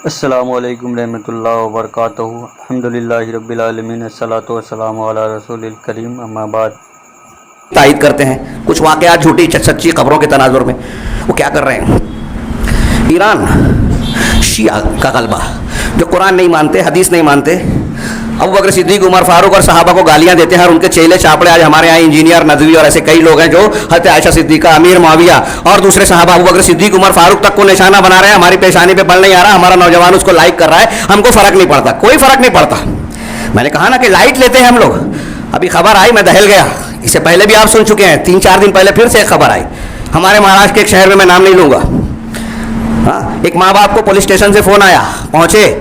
السلام علیکم رحمۃ اللہ وبرکاتہ۔ الحمدللہ رب العالمین، الصلاۃ والسلام علی رسول الکریم، اما بعد۔ تائید کرتے ہیں کچھ واقعات جھوٹی سچی خبروں کے تناظر میں وہ کیا کر رہے ہیں۔ ایران شیعہ کا غلبہ، جو قرآن نہیں مانتے، حدیث نہیں مانتے، ابو بکر صدیق، عمر فاروق اور صحابہ کو گالیاں دیتے ہیں، اور ان کے چیلے چاپڑے آج ہمارے یہاں انجینئر ندوی اور ایسے کئی لوگ ہیں جو حضرت عائشہ صدیقہ، امیر معاویہ اور دوسرے صحابہ ابو بکر صدیق، عمر فاروق تک کو نشانہ بنا رہے ہیں۔ ہماری پیشانی پہ بل نہیں آ رہا، ہمارا نوجوان اس کو لائک کر رہا ہے، ہم کو فرق نہیں پڑتا، کوئی فرق نہیں پڑتا۔ میں نے کہا نا کہ لائٹ لیتے ہیں ہم لوگ۔ ابھی خبر آئی، میں دہل گیا، اس سے پہلے بھی آپ سن چکے ہیں، 3-4 دن پہلے پھر سے ایک خبر آئی ہمارے مہاراشٹر کے ایک شہر میں نام نہیں لوں گا۔ ایک ماں باپ کو پولیس اسٹیشن سے فون آیا، پہنچے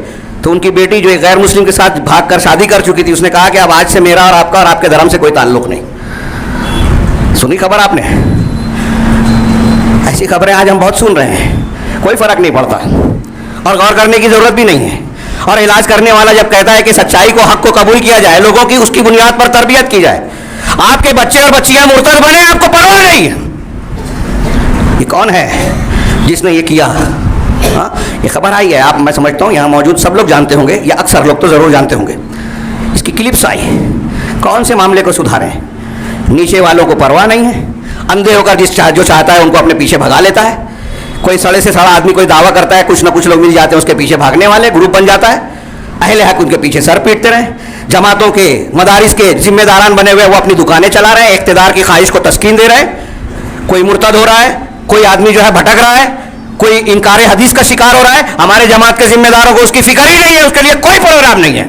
تو ان کی بیٹی جو ایک غیر مسلم کے ساتھ بھاگ کر شادی کر چکی تھی، اس نے کہا کہ اب آج سے میرا اور آپ کے دھرم سے کوئی تعلق نہیں۔ سنی خبر آپ نے؟ ایسی خبریں آج ہم بہت سن رہے ہیں، کوئی فرق نہیں پڑتا اور غور کرنے کی ضرورت بھی نہیں ہے۔ اور علاج کرنے والا جب کہتا ہے کہ سچائی کو، حق کو قبول کیا جائے، لوگوں کی اس کی بنیاد پر تربیت کی جائے، آپ کے بچے اور بچیاں مرتد بنے، آپ کو پرواہ نہیں۔ یہ کون ہے جس نے یہ کیا؟ یہ خبر آئی ہے، آپ میں سمجھتا ہوں یہاں موجود سب لوگ جانتے ہوں گے، یا اکثر لوگ تو ضرور جانتے ہوں گے۔ اس کی کلپس آئی، کون سے معاملے کو سدھاریں؟ نیچے والوں کو پرواہ نہیں ہے، اندھے ہو کر جو چاہتا ہے ان کو اپنے پیچھے بھگا لیتا ہے۔ کوئی سڑے سے سڑا آدمی کوئی دعویٰ کرتا ہے، کچھ نہ کچھ لوگ مل جاتے ہیں اس کے پیچھے بھاگنے والے، گروپ بن جاتا ہے، اہل حق ان کے پیچھے سر پیٹتے رہے۔ جماعتوں کے، مدارس کے ذمہ داران بنے ہوئے وہ اپنی دکانیں چلا رہے ہیں، اقتدار کی خواہش کو تسکین دے رہے ہیں۔ کوئی مرتد ہو رہا ہے، کوئی آدمی جو ہے بھٹک رہا ہے، کوئی انکار حدیث کا شکار ہو رہا ہے، ہمارے جماعت کے ذمہ داروں کو اس کی فکر ہی نہیں ہے، اس کے لیے کوئی پروگرام نہیں ہے۔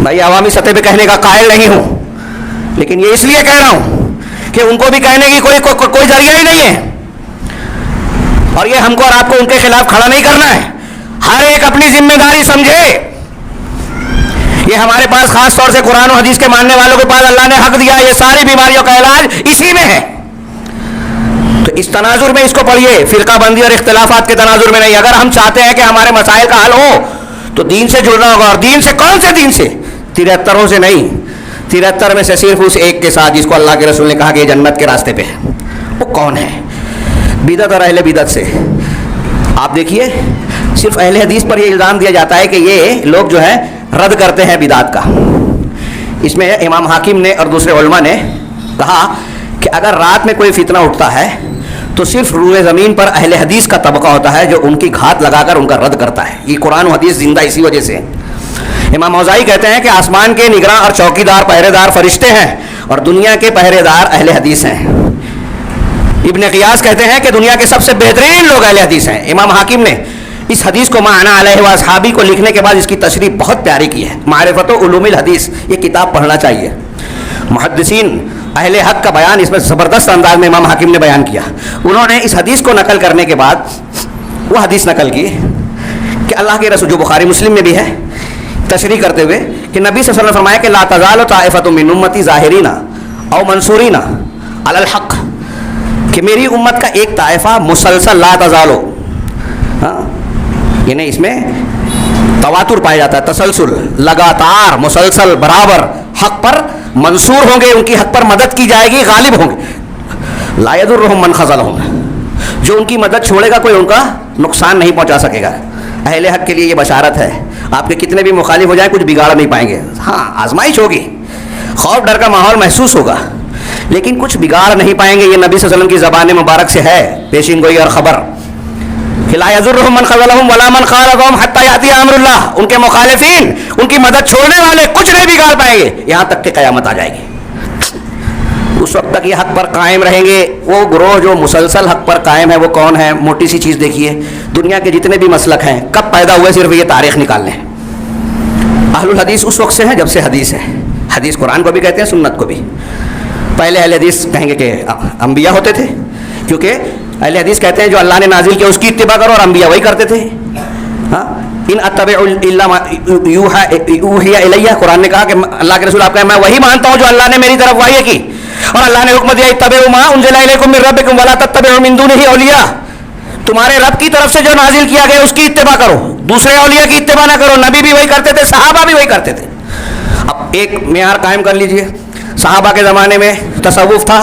بھائی عوامی سطح پہ کہنے کا قائل نہیں ہوں، لیکن یہ اس لیے کہہ رہا ہوں کہ ان کو بھی کہنے کی کوئی ذریعہ ہی نہیں ہے، اور یہ ہم کو اور آپ کو ان کے خلاف کھڑا نہیں کرنا ہے۔ ہر ایک اپنی ذمہ داری سمجھے۔ یہ ہمارے پاس خاص طور سے قرآن و حدیث کے ماننے والوں کے پاس اللہ نے حق دیا، یہ ساری بیماریوں کا علاج اسی میں ہے۔ تو اس تناظر میں اس کو پڑھیے، فرقہ بندی اور اختلافات کے تناظر میں نہیں۔ اگر ہم چاہتے ہیں کہ ہمارے مسائل کا حل ہو تو دین سے جڑنا ہوگا، اور دین سے کون سے دین سے؟ 73 سے نہیں، 73 میں سے صرف اس ایک کے ساتھ جس کو اللہ کے رسول نے کہا کہ یہ جنت کے راستے پہ ہے۔ وہ کون ہے؟ بدعت اور اہل بدعت سے۔ آپ دیکھیے، صرف اہل حدیث پر یہ الزام دیا جاتا ہے کہ یہ لوگ جو ہے رد کرتے ہیں بدعت کا۔ اس میں امام حاکم نے اور دوسرے علماء نے کہا کہ اگر رات میں کوئی فتنہ اٹھتا ہے تو صرف روئے زمین پر اہل حدیث کا طبقہ ہوتا ہے جو ان کی گھات لگا کر ان کا رد کرتا ہے۔ یہ قرآن و حدیث زندہ اسی وجہ سے۔ امام اوزاعی کہتے ہیں کہ آسمان کے نگراں اور چوکیدار پہرے دار فرشتے ہیں، اور دنیا کے پہرے دار اہل حدیث ہیں۔ ابن قیاس کہتے ہیں کہ دنیا کے سب سے بہترین لوگ اہل حدیث ہیں۔ امام حاکم نے اس حدیث کو معنی علیہ و اصحابی کو لکھنے کے بعد اس کی تشریح بہت پیاری کی ہے۔ معرفت و علوم الحدیث، یہ کتاب پڑھنا چاہیے۔ محدثین اہل حق کا بیان اس میں زبردست انداز میں امام حاکم نے بیان کیا۔ انہوں نے اس حدیث کو نقل کرنے کے بعد وہ حدیث نقل کی کہ اللہ کے رسول، جو بخاری مسلم میں بھی ہے، تشریح کرتے ہوئے کہ نبی صلی اللہ علیہ وسلم نے فرمایا کہ لا تزال طائفۃ من امتی ظاہرین او منصورین علی الحق، کہ میری امت کا ایک طائفہ مسلسل، لا تزالو، یعنی اس میں تواتر پایا جاتا ہے، تسلسل، لگاتار، مسلسل، برابر حق پر منصور ہوں گے، ان کی حق پر مدد کی جائے گی، غالب ہوں گے۔ لا یضرهم من خذلهم، جو ان کی مدد چھوڑے گا کوئی ان کا نقصان نہیں پہنچا سکے گا۔ اہل حق کے لیے یہ بشارت ہے، آپ کے کتنے بھی مخالف ہو جائیں کچھ بگاڑ نہیں پائیں گے۔ ہاں آزمائش ہوگی، خوف ڈر کا ماحول محسوس ہوگا، لیکن کچھ بگاڑ نہیں پائیں گے۔ یہ نبی صلی اللہ علیہ وسلم کی زبان مبارک سے ہے پیشین گوئی اور خبر کہ لا یضرهم من خذلهم ولا من خالفهم حتى یأتی امر اللہ، ان کے مخالفین، ان کی مدد چھوڑنے والے کچھ نہیں بگاڑ پائیں گے یہاں تک کہ قیامت آ جائے گی۔ اس وقت تک یہ حق پر قائم رہیں گے۔ وہ گروہ جو مسلسل حق پر قائم ہے وہ کون ہے؟ موٹی سی چیز دیکھیے، دنیا کے جتنے بھی مسلک ہیں کب پیدا ہوئے، صرف یہ تاریخ نکال لیں۔ اہل الحدیث اس وقت سے ہیں جب سے حدیث ہے۔ حدیث قرآن کو بھی کہتے ہیں، سنت کو بھی۔ پہلے اہل حدیث کہیں گے کہ انبیاء ہوتے تھے، کیونکہ اہل حدیث کہتے ہیں جو اللہ نے نازل کیا اس کی اتباع کرو، اور انبیاء وہی کرتے تھے۔ ان اتبع الا ما یوحی الیہ، قرآن نے کہا کہ اللہ کے رسول آپ کہیں میں وہی مانتا ہوں جو اللہ نے میری طرف وحی کی، اور اللہ نے حکم دیا اتبعوا ما انزل الیکم من ربکم ولا تتبعوا من دونہ اولیاء، تمہارے رب کی طرف سے جو نازل کیا گیا اس کی اتباع کرو، دوسرے اولیاء کی اتباع نہ کرو۔ نبی بھی وہی کرتے تھے، صحابہ بھی وہی کرتے تھے۔ اب ایک معیار قائم کر لیجئے، صحابہ کے زمانے میں تصوف تھا،